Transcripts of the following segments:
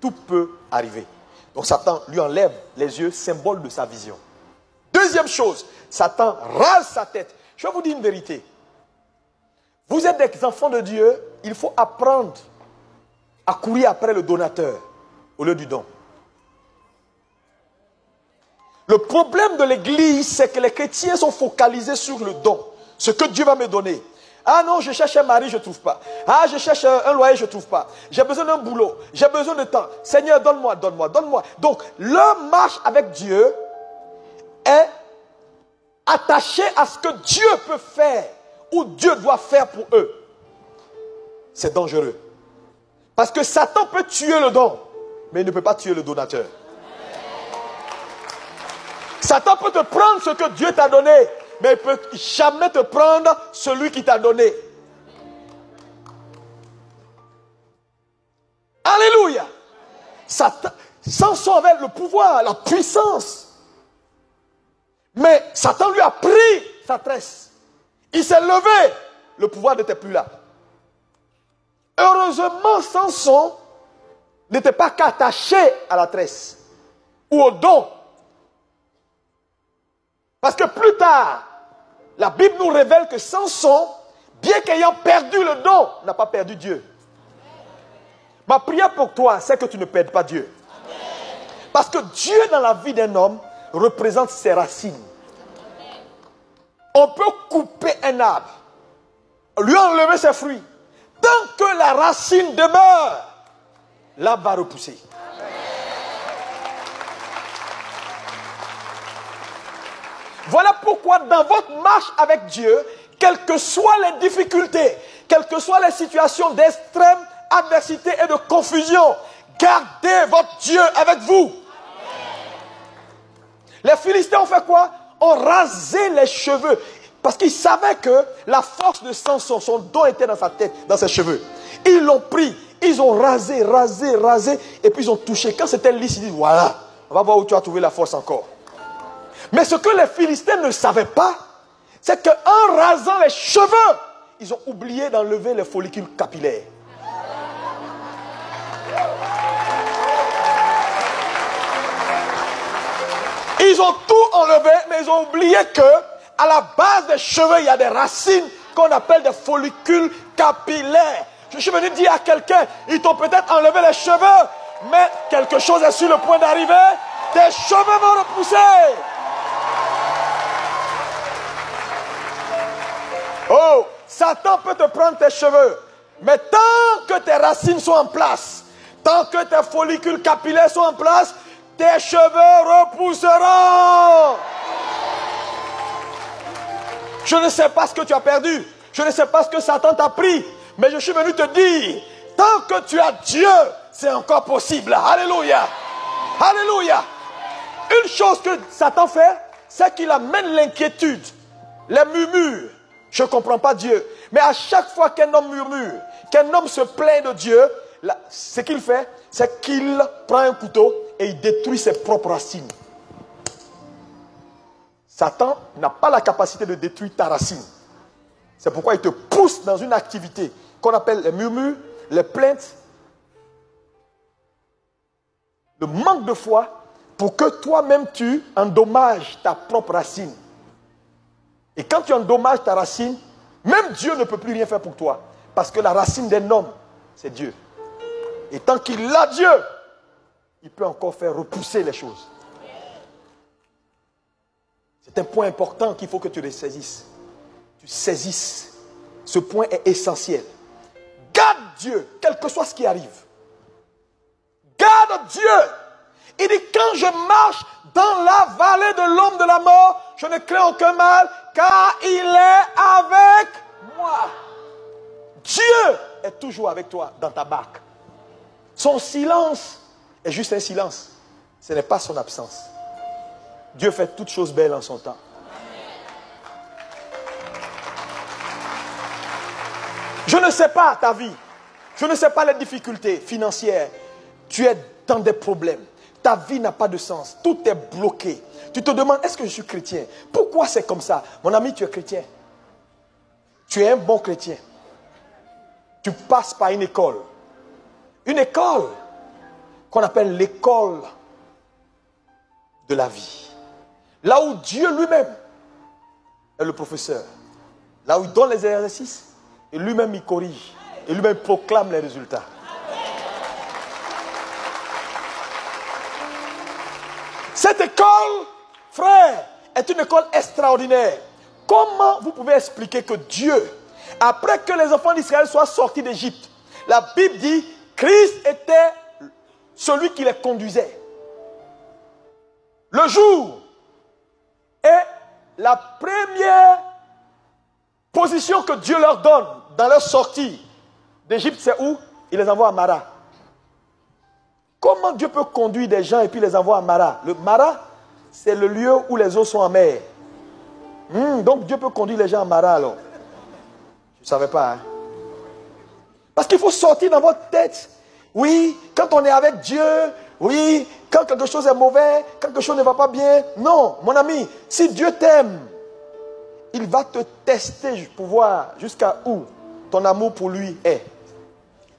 tout peut arriver. Donc Satan lui enlève les yeux, symbole de sa vision. Deuxième chose, Satan rase sa tête. Je vais vous dire une vérité. Vous êtes des enfants de Dieu, il faut apprendre à courir après le donateur au lieu du don. Le problème de l'église, c'est que les chrétiens sont focalisés sur le don. Ce que Dieu va me donner. Ah non, je cherche un mari, je ne trouve pas. Ah, je cherche un loyer, je ne trouve pas. J'ai besoin d'un boulot. J'ai besoin de temps. Seigneur, donne-moi, donne-moi, donne-moi. Donc, leur marche avec Dieu est attachée à ce que Dieu peut faire ou Dieu doit faire pour eux. C'est dangereux. Parce que Satan peut tuer le don, mais il ne peut pas tuer le donateur. Satan peut te prendre ce que Dieu t'a donné, mais il ne peut jamais te prendre celui qui t'a donné. Alléluia. Samson avait le pouvoir, la puissance. Mais Satan lui a pris sa tresse. Il s'est levé. Le pouvoir n'était plus là. Heureusement, Samson n'était pas qu'attaché à la tresse ou au don. Parce que plus tard, la Bible nous révèle que Samson, bien qu'ayant perdu le don, n'a pas perdu Dieu. Ma prière pour toi, c'est que tu ne perdes pas Dieu. Parce que Dieu, dans la vie d'un homme, représente ses racines. On peut couper un arbre, lui enlever ses fruits. Tant que la racine demeure, l'arbre va repousser. Voilà pourquoi dans votre marche avec Dieu, quelles que soient les difficultés, quelles que soient les situations d'extrême adversité et de confusion, gardez votre Dieu avec vous. Les Philistins ont fait quoi? Ont rasé les cheveux. Parce qu'ils savaient que la force de Samson, son don était dans sa tête, dans ses cheveux. Ils l'ont pris, ils ont rasé, et puis ils ont touché. Quand c'était lisse, ils disent, voilà, on va voir où tu as trouvé la force encore. Mais ce que les Philistins ne savaient pas, c'est qu'en rasant les cheveux, ils ont oublié d'enlever les follicules capillaires. Ils ont tout enlevé, mais ils ont oublié que à la base des cheveux, il y a des racines qu'on appelle des follicules capillaires. Je suis venu dire à quelqu'un, ils t'ont peut-être enlevé les cheveux, mais quelque chose est sur le point d'arriver, tes cheveux vont repousser. Oh, Satan peut te prendre tes cheveux, mais tant que tes racines sont en place, tant que tes follicules capillaires sont en place, tes cheveux repousseront. Je ne sais pas ce que tu as perdu, je ne sais pas ce que Satan t'a pris, mais je suis venu te dire, tant que tu as Dieu, c'est encore possible. Alléluia. Alléluia. Une chose que Satan fait, c'est qu'il amène l'inquiétude, les murmures. Je ne comprends pas Dieu. Mais à chaque fois qu'un homme murmure, qu'un homme se plaint de Dieu, ce qu'il fait, c'est qu'il prend un couteau et il détruit ses propres racines. Satan n'a pas la capacité de détruire ta racine. C'est pourquoi il te pousse dans une activité qu'on appelle les murmures, les plaintes, le manque de foi, pour que toi-même tu endommages ta propre racine. Et quand tu endommages ta racine, même Dieu ne peut plus rien faire pour toi. Parce que la racine d'un homme, c'est Dieu. Et tant qu'il a Dieu, il peut encore faire repousser les choses. C'est un point important qu'il faut que tu le saisisses. Tu saisisses. Ce point est essentiel. Garde Dieu, quel que soit ce qui arrive. Garde Dieu. Il dit, quand je marche dans la vallée de l'ombre de la mort, je ne crains aucun mal, car il est avec moi. Dieu est toujours avec toi dans ta barque. Son silence est juste un silence. Ce n'est pas son absence. Dieu fait toutes choses belles en son temps. Je ne sais pas ta vie. Je ne sais pas les difficultés financières. Tu es dans des problèmes. Ta vie n'a pas de sens. Tout est bloqué. Tu te demandes, est-ce que je suis chrétien? Pourquoi c'est comme ça? Mon ami, tu es chrétien. Tu es un bon chrétien. Tu passes par une école. Une école qu'on appelle l'école de la vie. Là où Dieu lui-même est le professeur. Là où il donne les exercices, et lui-même il corrige. Et lui-même proclame les résultats. Cette école, frère, est une école extraordinaire. Comment vous pouvez expliquer que Dieu, après que les enfants d'Israël soient sortis d'Égypte, la Bible dit, Christ était celui qui les conduisait. Le jour est la première position que Dieu leur donne dans leur sortie d'Égypte, c'est où? Il les envoie à Mara. Comment Dieu peut conduire des gens et puis les envoie à Mara? Le Mara, c'est le lieu où les eaux sont amères. Donc Dieu peut conduire les gens à Mara alors. Je ne savais pas. Hein? Parce qu'il faut sortir dans votre tête. Oui, quand on est avec Dieu, oui, quand quelque chose est mauvais, quelque chose ne va pas bien. Non, mon ami, si Dieu t'aime, il va te tester pour voir jusqu'à où ton amour pour lui est.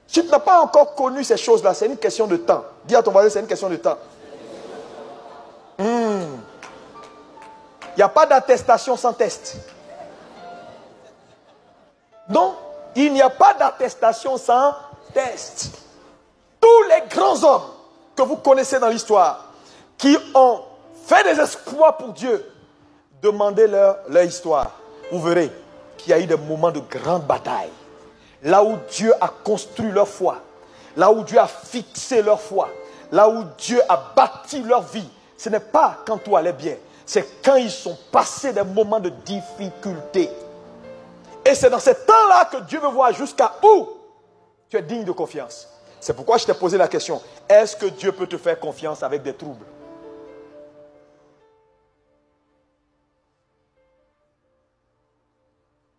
Si tu n'as pas encore connu ces choses-là, c'est une question de temps. Dis à ton voisin, c'est une question de temps. Il n'y a pas d'attestation sans test. Non, il n'y a pas d'attestation sans test. Tous les grands hommes que vous connaissez dans l'histoire, qui ont fait des exploits pour Dieu, demandez leur histoire. Vous verrez qu'il y a eu des moments de grande bataille. Là où Dieu a construit leur foi, là où Dieu a fixé leur foi, là où Dieu a bâti leur vie, ce n'est pas quand tout allait bien, c'est quand ils sont passés des moments de difficulté. Et c'est dans ce temps-là que Dieu veut voir jusqu'à où tu es digne de confiance. C'est pourquoi je t'ai posé la question, est-ce que Dieu peut te faire confiance avec des troubles?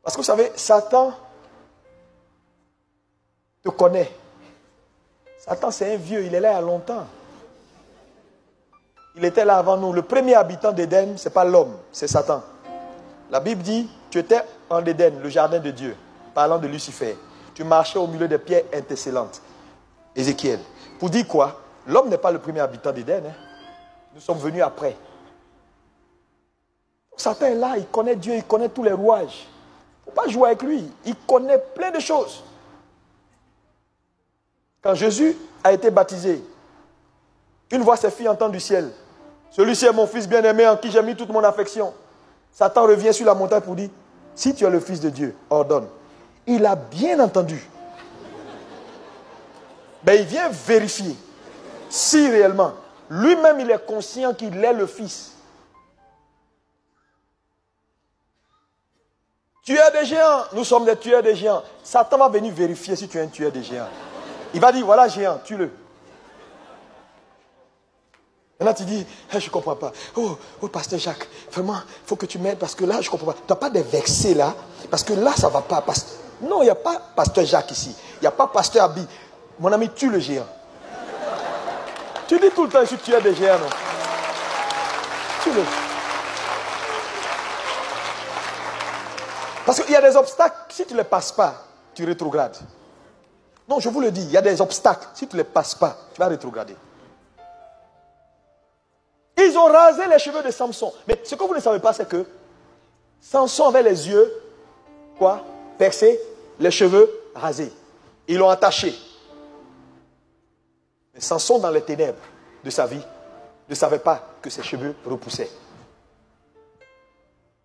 Parce que vous savez, Satan te connaît. Satan, c'est un vieux, il est là il y a longtemps. Il était là avant nous. Le premier habitant d'Éden, ce n'est pas l'homme, c'est Satan. La Bible dit, tu étais en Éden, le jardin de Dieu, parlant de Lucifer. Tu marchais au milieu des pierres intercellentes. Ézéchiel. Pour dire quoi? L'homme n'est pas le premier habitant d'Éden. Hein. Nous sommes venus après. Satan est là, il connaît Dieu, il connaît tous les rouages. Il ne faut pas jouer avec lui. Il connaît plein de choses. Quand Jésus a été baptisé, une voix s'est fit entendre du ciel. Celui-ci est mon fils bien-aimé en qui j'ai mis toute mon affection. Satan revient sur la montagne pour dire, si tu es le fils de Dieu, ordonne. Il a bien entendu. Mais il vient vérifier si réellement, lui-même il est conscient qu'il est le fils. Tueur des géants, nous sommes des tueurs des géants. Satan va venir vérifier si tu es un tueur des géants. Il va dire, voilà géant, tue-le. Et là tu dis, hey, je ne comprends pas. Oh, pasteur Jacques, vraiment, il faut que tu m'aides parce que là, je ne comprends pas. Tu n'as pas de vexé là, parce que là, ça ne va pas. Non, il n'y a pas pasteur Jacques ici. Il n'y a pas pasteur Abi. Mon ami, tue le géant. Tu dis tout le temps, je suis tueur des géants, non? Tue-le. Parce qu'il y a des obstacles, si tu ne les passes pas, tu rétrogrades. Non, je vous le dis, il y a des obstacles, si tu ne les passes pas, tu vas rétrograder. Ils ont rasé les cheveux de Samson. Mais ce que vous ne savez pas, c'est que Samson avait les yeux, quoi, percés, les cheveux rasés. Ils l'ont attaché. Mais Samson, dans les ténèbres de sa vie, ne savait pas que ses cheveux repoussaient.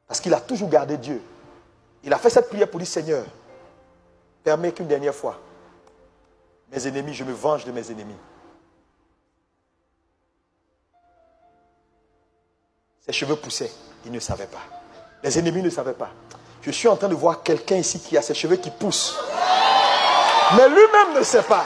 Parce qu'il a toujours gardé Dieu. Il a fait cette prière pour dire, Seigneur, permets qu'une dernière fois, mes ennemis, je me venge de mes ennemis. Ses cheveux poussaient, il ne savait pas. Les ennemis ne savaient pas. Je suis en train de voir quelqu'un ici qui a ses cheveux qui poussent. Mais lui-même ne sait pas.